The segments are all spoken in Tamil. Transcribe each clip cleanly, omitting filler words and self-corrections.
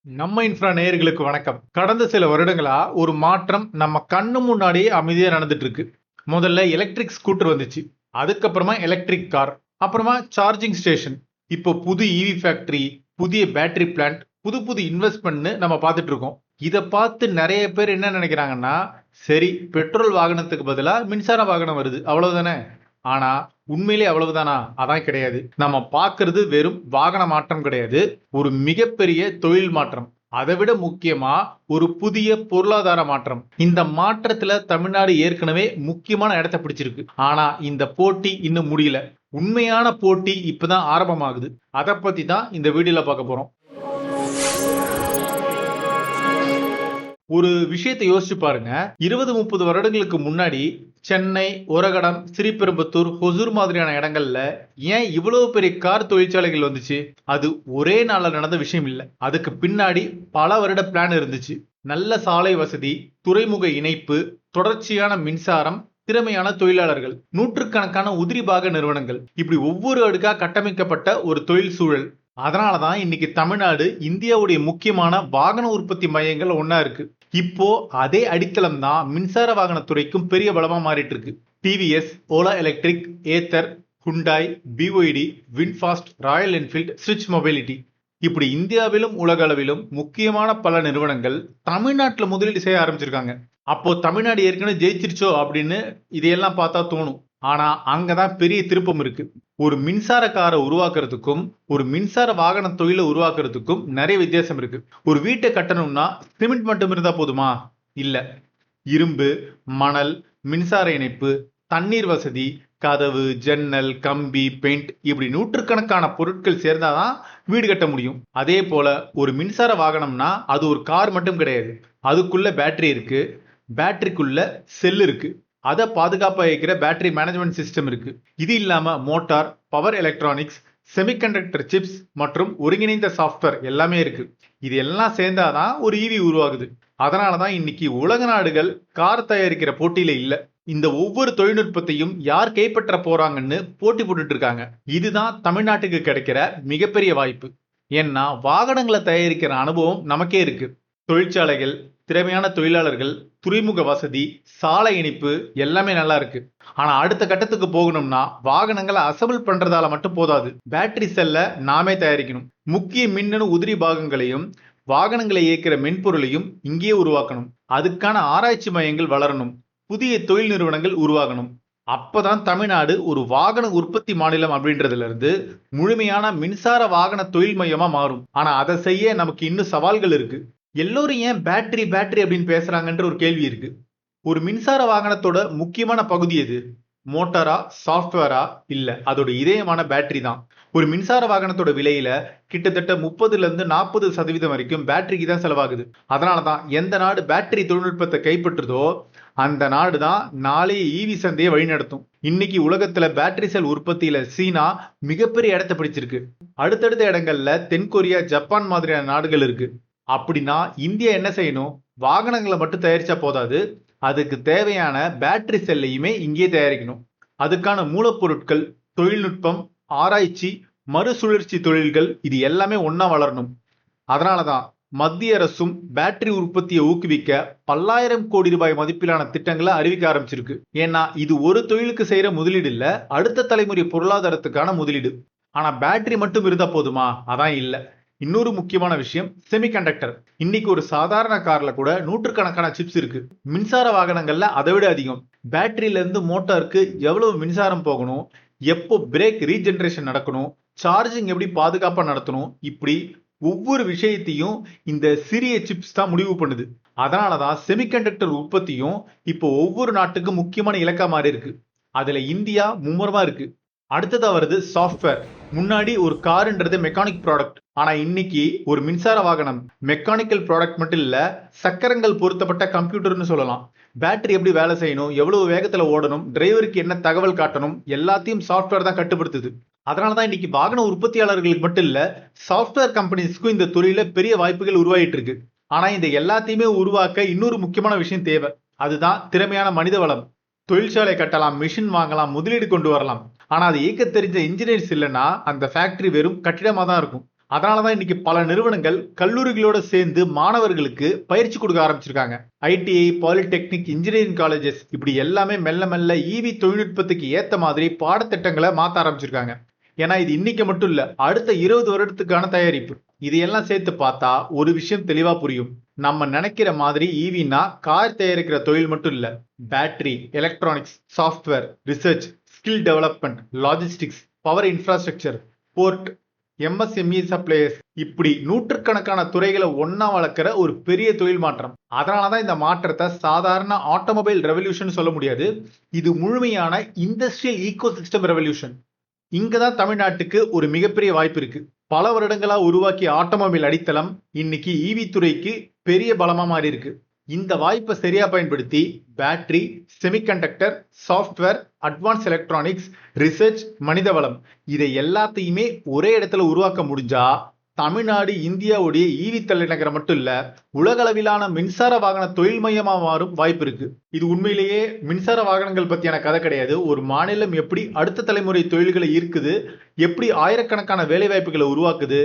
நம்ம இன்ஃப்ரா நேயர்களுக்கு வணக்கம். கடந்த சில வருடங்களா ஒரு மாற்றம் நம்ம கண்ணு முன்னாடியே அமைதியா நடந்துட்டு இருக்கு. முதல்ல எலக்ட்ரிக் ஸ்கூட்டர் வந்துச்சு. அதுக்கப்புறமா எலக்ட்ரிக் கார், அப்புறமா சார்ஜிங் ஸ்டேஷன். இப்போ புது ஈவி ஃபேக்டரி, புதிய பேட்டரி பிளான்ட், புது புது இன்வெஸ்ட்மெண்ட்னு நம்ம பார்த்துட்டு இருக்கோம். இத பார்த்து நிறைய பேர் என்ன நினைக்கிறாங்கன்னா, சரி பெட்ரோல் வாகனத்துக்கு பதிலா மின்சார வாகனம் வருது அவ்வளவுதானே. ஆனா உண்மையிலே அவ்வளவுதானா? அதான் கிடையாது. நம்ம பார்க்கிறது வெறும் வாகன மாற்றம் கிடையாது, ஒரு மிகப்பெரிய தொழில் மாற்றம். அதை விட முக்கியமா ஒரு புதிய பொருளாதார மாற்றம். இந்த மாற்றத்துல தமிழ்நாடு ஏற்கனவே முக்கியமான இடத்தை பிடிச்சிருக்கு. ஆனா இந்த போட்டி இன்னும் முடியல. உண்மையான போட்டி இப்பதான் ஆரம்பமாகுது. அதை பத்தி தான் இந்த வீடியோல பார்க்க போறோம். ஒரு விஷயத்தை யோசிச்சு பாருங்க. 20-30 வருடங்களுக்கு முன்னாடி சென்னை, ஒரகடம், ஸ்ரீபெரும்புத்தூர், ஹொசூர் மாதிரியான இடங்கள்ல ஏன் இவ்வளவு பெரிய கார் தொழிற்சாலைகள் வந்துச்சு? அது ஒரே நாள்ல நடந்த விஷயம் இல்ல. அதுக்கு பின்னாடி பல வருட பிளான் இருந்துச்சு. நல்ல சாலை வசதி, துறைமுக இணைப்பு, தொடர்ச்சியான மின்சாரம், திறமையான தொழிலாளர்கள், நூற்றுக்கணக்கான உதிரிபாக நிறுவனங்கள், இப்படி ஒவ்வொரு அடுக்கா கட்டமைக்கப்பட்ட ஒரு தொழில் சூழல். அதனாலதான் இன்னைக்கு தமிழ்நாடு இந்தியாவுடைய முக்கியமான வாகன உற்பத்தி மையங்கள் ஒன்னா இருக்கு. இப்போ அதே அடித்தளம் தான் மின்சார வாகன துறைக்கும் பெரிய பலமா மாறிட்டு இருக்கு. TVS, Ola electric, Ather, Hyundai, BYD, VinFast, Royal Enfield, ஸ்விட்ச் மொபைலிட்டி, இப்படி இந்தியாவிலும் உலக அளவிலும் முக்கியமான பல நிறுவனங்கள் தமிழ்நாட்டில் முதலீடு செய்ய ஆரம்பிச்சிருக்காங்க. அப்போ தமிழ்நாடு ஏற்கனவே ஜெயிச்சிருச்சோ அப்படின்னு இதையெல்லாம் பார்த்தா தோணும். ஆனா அங்கதான் பெரிய திருப்பம் இருக்கு. ஒரு மின்சார காரை உருவாக்குறதுக்கும் ஒரு மின்சார வாகன தொழிலை உருவாக்குறதுக்கும் நிறைய வித்தியாசம் இருக்கு. ஒரு வீட்டை கட்டணும்னா சிமெண்ட் மட்டும் இருந்தா போதுமா? இல்ல. இரும்பு, மணல், மின்சார இணைப்பு, தண்ணீர் வசதி, கதவு, ஜன்னல், கம்பி, பெயிண்ட், இப்படி நூற்றுக்கணக்கான பொருட்கள் சேர்ந்தாதான் வீடு கட்ட முடியும். அதே போல ஒரு மின்சார வாகனம்னா அது ஒரு கார் மட்டும் கிடையாது. அதுக்குள்ள பேட்டரி இருக்கு, பேட்டரிக்குள்ள செல் இருக்கு, அதை பாதுகாப்பாக வைக்கிற பேட்டரி மேனேஜ்மெண்ட் சிஸ்டம் இருக்கு. இது இல்லாம motor, power electronics, semiconductor chips மற்றும் ஒருங்கிணைந்த சாஃப்ட்வேர் எல்லாமே இருக்கு. இது எல்லாம் சேர்ந்தாதான் ஒரு ஈவி உருவாகுது. அதனாலதான் இன்னைக்கு உலக நாடுகள் கார் தயாரிக்கிற போட்டியில இல்ல. இந்த ஒவ்வொரு தொழில்நுட்பத்தையும் யார் கைப்பற்ற போறாங்கன்னு போட்டி போட்டுட்டு இருக்காங்க. இதுதான் தமிழ்நாட்டுக்கு கிடைக்கிற மிகப்பெரிய வாய்ப்பு. ஏன்னா வாகனங்களை தயாரிக்கிற அனுபவம் நமக்கே இருக்கு. தொழிற்சாலைகள், திறமையான தொழிலாளர்கள், துறைமுக வசதி, சாலை இணைப்பு எல்லாமே நல்லா இருக்கு. ஆனா அடுத்த கட்டத்துக்கு போகணும்னா வாகனங்களை அசம்பிள் பண்றதால மட்டும் போதாது. பேட்டரி செல்ல நாமே தயாரிக்கணும். முக்கிய மின்னணு உதிரி பாகங்களையும் வாகனங்களை இயக்கிற மென்பொருளையும் இங்கேயே உருவாக்கணும். அதுக்கான ஆராய்ச்சி மையங்கள் வளரணும், புதிய தொழில் நிறுவனங்கள் உருவாகணும். அப்பதான் தமிழ்நாடு ஒரு வாகன உற்பத்தி மாநிலம் அப்படின்றதுல இருந்து முழுமையான மின்சார வாகன தொழில் மையமா மாறும். ஆனா அதை செய்ய நமக்கு இன்னும் சவால்கள் இருக்கு. எல்லோரும் ஏன் பேட்டரி பேட்டரி அப்படின்னு பேசுறாங்கன்ற ஒரு கேள்வி இருக்கு. ஒரு மின்சார வாகனத்தோட முக்கியமான பகுதி எது? மோட்டாரா, சாஃப்ட்வேரா? இல்ல, அதோட இதயமான பேட்டரி தான். ஒரு மின்சார வாகனத்தோட விலையில கிட்டத்தட்ட 30-40% வரைக்கும் பேட்டரிக்கு தான் செலவாகுது. அதனாலதான் எந்த நாடு பேட்டரி தொழில்நுட்பத்தை கைப்பற்றுதோ அந்த நாடு தான் நாளைய ஈவி சந்தையை வழிநடத்தும். இன்னைக்கு உலகத்துல பேட்டரி செல் உற்பத்தியில சீனா மிகப்பெரிய இடத்தை பிடிச்சிருக்கு. அடுத்தடுத்த இடங்கள்ல தென்கொரியா, ஜப்பான் மாதிரியான நாடுகள் இருக்கு. அப்படின்னா இந்தியா என்ன செய்யணும்? வாகனங்களை மட்டும் தயாரிச்சா போதாது, அதுக்கு தேவையான பேட்டரி செல்லையுமே இங்கே தயாரிக்கணும். அதுக்கான மூலப்பொருட்கள், தொழில்நுட்பம், ஆராய்ச்சி, மறுசுழற்சி தொழில்கள், இது எல்லாமே ஒன்னா வளரணும். அதனாலதான் மத்திய அரசும் பேட்டரி உற்பத்தியை ஊக்குவிக்க பல்லாயிரம் கோடி ரூபாய் மதிப்பிலான திட்டங்களை அறிவிக்க ஆரம்பிச்சிருக்கு. ஏன்னா இது ஒரு தொழிலுக்கு செய்யற முதலீடு இல்ல, அடுத்த தலைமுறை பொருளாதாரத்துக்கான முதலீடு. ஆனா பேட்டரி மட்டும் இருந்தா போதுமா? அதான் இல்ல. இன்னொரு முக்கியமான விஷயம் செமிகண்டக்டர். இன்னைக்கு ஒரு சாதாரண கார்ல கூட நூற்றுக்கணக்கான சிப்ஸ் இருக்கு. மின்சார வாகனங்கள்ல அதை விட அதிகம். பேட்டரியில இருந்து மோட்டாருக்கு எவ்வளவு மின்சாரம் போகணும், எப்போ பிரேக் ரீஜெனரேஷன் நடக்கணும், சார்ஜிங் எப்படி பாதுகாப்பா நடத்தணும், இப்படி ஒவ்வொரு விஷயத்தையும் இந்த சிறிய சிப்ஸ் தான் முடிவு பண்ணுது. அதனாலதான் செமிகண்டக்டர் உற்பத்தியும் இப்போ ஒவ்வொரு நாட்டுக்கும் முக்கியமான இலக்கா மாறி இருக்கு. அதுல இந்தியா மும்முரமா இருக்கு. அடுத்ததா வருது சாஃப்ட்வேர். முன்னாடி ஒரு கார்ன்றது மெக்கானிக் ப்ராடக்ட். ஆனா இன்னைக்கு ஒரு மின்சார வாகனம் மெக்கானிக்கல் ப்ராடக்ட் மட்டும் இல்ல, சக்கரங்கள் பொருத்தப்பட்ட கம்ப்யூட்டர்னு சொல்லலாம். பேட்டரி எப்படி வேலை செய்யணும், எவ்வளவு வேகத்துல ஓடணும், டிரைவருக்கு என்ன தகவல் காட்டணும், எல்லாத்தையும் சாஃப்ட்வேர் தான் கட்டுப்படுத்துது. அதனாலதான் இன்னைக்கு வாகன உற்பத்தியாளர்களுக்கு மட்டும் இல்ல, சாஃப்ட்வேர் கம்பெனிஸ்க்கும் இந்த துறையில பெரிய வாய்ப்புகள் உருவாயிட்டு இருக்கு. ஆனா இந்த எல்லாத்தையுமே உருவாக்க இன்னொரு முக்கியமான விஷயம் தேவை. அதுதான் திறமையான மனித வளம். தொழிற்சாலை கட்டலாம், மிஷின் வாங்கலாம், முதலீடு கொண்டு வரலாம். ஆனா அது இயக்க தெரிஞ்ச இன்ஜினியர்ஸ் இல்லைன்னா அந்த ஃபேக்டரி வெறும் கட்டிடமா தான் இருக்கும். அதனாலதான் இன்னைக்கு பல நிறுவனங்கள் கல்லூரிகளோட சேர்ந்து மாணவர்களுக்கு பயிற்சி கொடுக்க ஆரம்பிச்சிருக்காங்க. ஐடிஐ, பாலிடெக்னிக், இன்ஜினியரிங் காலேஜஸ் இப்படி எல்லாமே மெல்ல மெல்ல ஈவி தொழில்நுட்பத்துக்கு ஏத்த மாதிரி பாடத்திட்டங்களை மாத்த ஆரம்பிச்சிருக்காங்க. ஏன்னா இது இன்னைக்கு மட்டும் இல்ல, அடுத்த 20 வருடத்துக்கான தயாரிப்பு. இதையெல்லாம் சேர்த்து பார்த்தா ஒரு விஷயம் தெளிவா புரியும். நம்ம நினைக்கிற மாதிரி ஈவினா கார் தயாரிக்கிற தொழில் மட்டும் இல்ல. Battery, electronics, software, research, skill development, logistics, power infrastructure, port, MSME suppliers இப்படி நூற்றுக்கணக்கான துறைகளை ஒன்னா வளர்க்கிற ஒரு பெரிய தொழில் மாற்றம். அதனாலதான் இந்த மாற்றத்தை சாதாரண ஆட்டோமொபைல் ரெவல்யூஷன் சொல்ல முடியாது. இது முழுமையான இண்டஸ்ட்ரியல் ஈகோ சிஸ்டம் ரெவல்யூஷன். இங்கதான் தமிழ்நாட்டுக்கு ஒரு மிகப்பெரிய வாய்ப்பு இருக்கு. பல வருடங்களா உருவாக்கிய ஆட்டோமொபைல் அடித்தளம் இன்னைக்கு ஈவி துறைக்கு பெரிய பலமா மாறி இருக்கு. இந்த வாய்ப்பை சரியா பயன்படுத்தி battery, semiconductor, software, advance electronics, research, மனித வளம் இதை எல்லாத்தையுமே ஒரே இடத்துல உருவாக்க முடிஞ்சா தமிழ்நாடு இந்தியாவுடைய ஈவி தலைநகரம் மட்டும் இல்ல, உலக அளவிலான மின்சார வாகன தொழில் மையமா மாறும் வாய்ப்பு இருக்கு. இது உண்மையிலேயே மின்சார வாகனங்கள் பத்தியான கதை கிடையாது. ஒரு மாநிலம் எப்படி அடுத்த தலைமுறை தொழில்களை ஈர்க்குது, எப்படி ஆயிரக்கணக்கான வேலை வாய்ப்புகளை உருவாக்குது,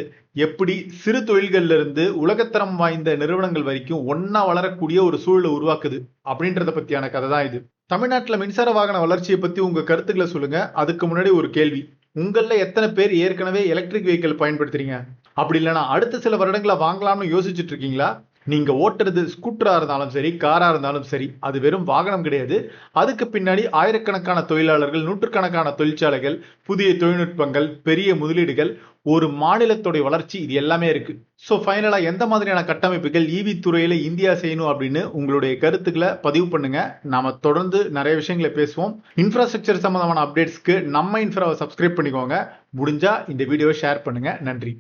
எப்படி சிறு தொழில்கள்ல இருந்து உலகத்தரம் வாய்ந்த நிறுவனங்கள் வரைக்கும் ஒன்னா வளரக்கூடிய ஒரு சூழலை உருவாக்குது அப்படின்றத பத்தியான கதை தான் இது. தமிழ்நாட்டுல மின்சார வாகன வளர்ச்சியை பத்தி உங்க கருத்துக்களை சொல்லுங்க. அதுக்கு முன்னாடி ஒரு கேள்வி, உங்கள எத்தனை பேர் ஏற்கனவே எலக்ட்ரிக் வெஹிக்கிள் பயன்படுத்துறீங்க? அப்படி இல்லைன்னா அடுத்த சில வருடங்களை வாங்கலாம்னு யோசிச்சுட்டு இருக்கீங்களா? நீங்க ஓட்டுறது ஸ்கூட்டரா இருந்தாலும் சரி, காரா இருந்தாலும் சரி, அது வெறும் வாகனம் கிடையாது. அதுக்கு பின்னாடி ஆயிரக்கணக்கான தொழிலாளர்கள், நூற்றுக்கணக்கான தொழிற்சாலைகள், புதிய தொழில்நுட்பங்கள், பெரிய முதலீடுகள், ஒரு மாநிலத்துடைய வளர்ச்சி, இது எல்லாமே இருக்கு. சோ ஃபைனலா எந்த மாதிரியான கட்டமைப்புகள் ஈவி துறையில இந்தியா செய்யணும் அப்படின்னு உங்களுடைய கருத்துக்களை பதிவு பண்ணுங்க. நாம தொடர்ந்து நிறைய விஷயங்களை பேசுவோம். இன்ஃப்ராஸ்ட்ரக்சர் சம்பந்தமான அப்டேட்ஸ்க்கு நம்ம இன்ஃப்ராவை சப்ஸ்கிரைப் பண்ணிக்கோங்க. முடிஞ்சா இந்த வீடியோவை ஷேர் பண்ணுங்க. நன்றி.